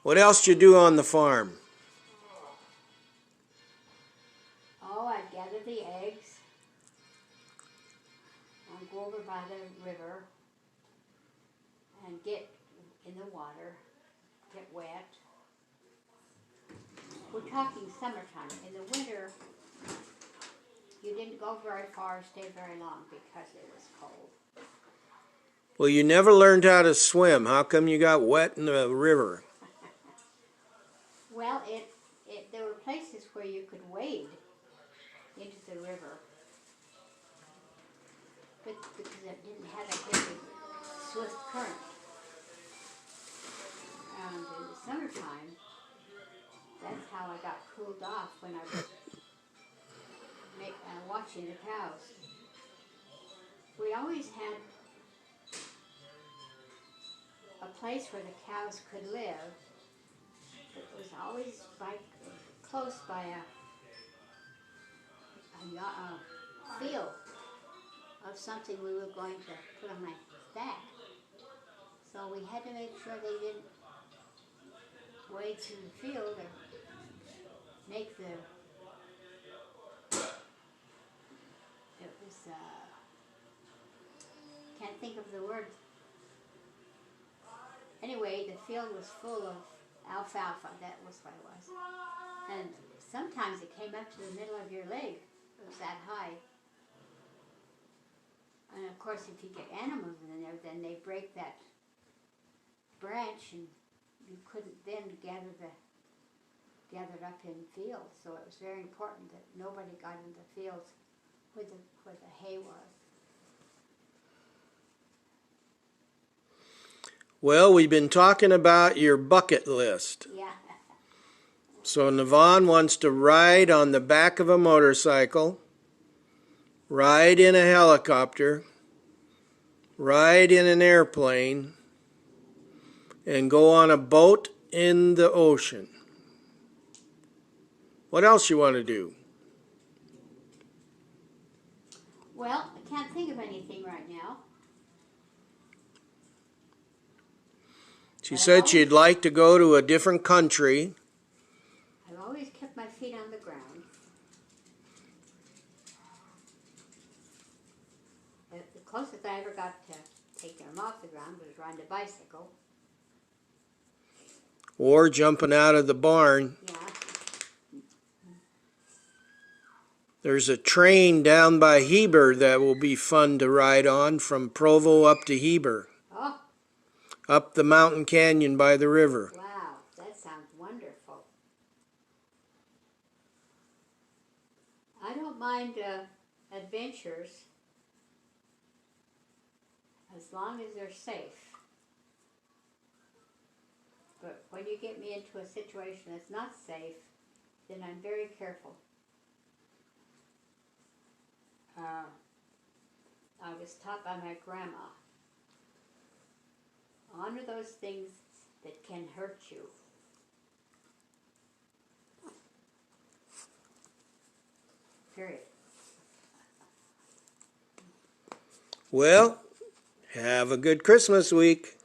What else you do on the farm? Oh, I'd gather the eggs. I'd go over by the river and get in the water, get wet. We're talking summertime. In the winter, you didn't go very far or stay very long because it was cold. Well, you never learned how to swim. How come you got wet in the river? Well, there were places where you could wade into the river, but because it didn't have a heavy, swift current. And in the summertime, that's how I got cooled off when I was watching the cows. We always had a place where the cows could live. It was always close by a field of something we were going to put on my back. So we had to make sure they didn't wade through the field or make the, can't think of the word. Anyway, the field was full of alfalfa, that was what it was. And sometimes it came up to the middle of your leg. It was that high. And of course, if you get animals in there, then they break that branch and you couldn't then gather it up in fields. So it was very important that nobody got in the fields where the hay was. Well, we've been talking about your bucket list. Yeah. So Navon wants to ride on the back of a motorcycle, ride in a helicopter, ride in an airplane, and go on a boat in the ocean. What else you want to do? Well, I can't think of anything right now. She said she'd like to go to a different country. I've always kept my feet on the ground. The closest I ever got to taking them off the ground was riding a bicycle. Or jumping out of the barn. Yeah. There's a train down by Heber that will be fun to ride on from Provo up to Heber. Oh. Up the mountain canyon by the river. Wow, that sounds wonderful. I don't mind adventures as long as they're safe. But when you get me into a situation that's not safe, then I'm very careful. I was taught by my grandma, honor those things that can hurt you. Period. Well, have a good Christmas week.